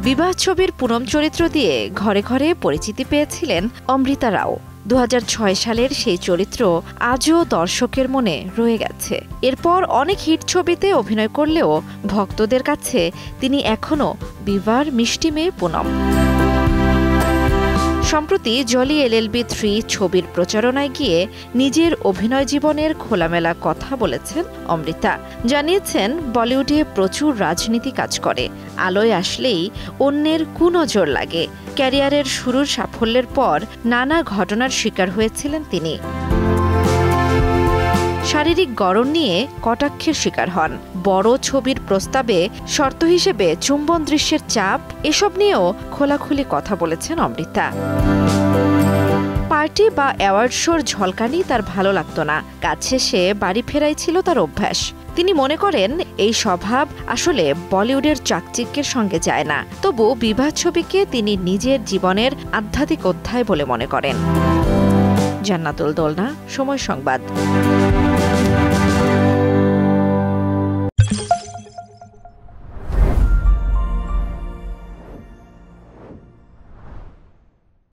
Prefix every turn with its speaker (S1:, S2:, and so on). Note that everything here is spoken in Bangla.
S1: বিবাহ ছবির পুনম চরিত্র দিয়ে ঘরে ঘরে পরিচিতি পেয়েছিলেন অমৃতা রাও। 2006 সালের সেই চরিত্র আজও দর্শকের মনে রয়ে গেছে। এরপর অনেক হিট ছবিতে অভিনয় করলেও ভক্তদের কাছে তিনি এখনও বিবাহর মিষ্টি মেয়ে পুনম। সম্প্রতি জলি এলএলবি 3 ছবির প্রচারণায় গিয়ে নিজের অভিনয় জীবনের খোলামেলা কথা বলেছেন অমৃতা। জানিয়েছেন, বলিউডে প্রচুর রাজনীতি কাজ করে, আলোয় আসলেই অন্যের কুনজর লাগে। ক্যারিয়ারের শুরুর সাফল্যের পর নানা ঘটনার শিকার হয়েছিলেন তিনি। শারীরিক গড়ন নিয়ে কটাক্ষের শিকার হন, বড় ছবির প্রস্তাবে শর্ত হিসেবে চুম্বন দৃশ্যের চাপ, এসব নিয়েও খোলাখুলি কথা বলেছেন অমৃতা। পার্টি বা অ্যাওয়ার্ড শোর ঝলকানি তার ভালো লাগতো না, কাজ শেষে বাড়ি ফেরাই ছিল তার অভ্যাস। তিনি মনে করেন এই স্বভাব আসলে বলিউডের চাকচিক্যের সঙ্গে যায় না। তবু বিবাহ ছবিকে তিনি নিজের জীবনের আধ্যাত্মিক অধ্যায় বলে মনে করেন। জান্নাতুল দোলনা, সময় সংবাদ।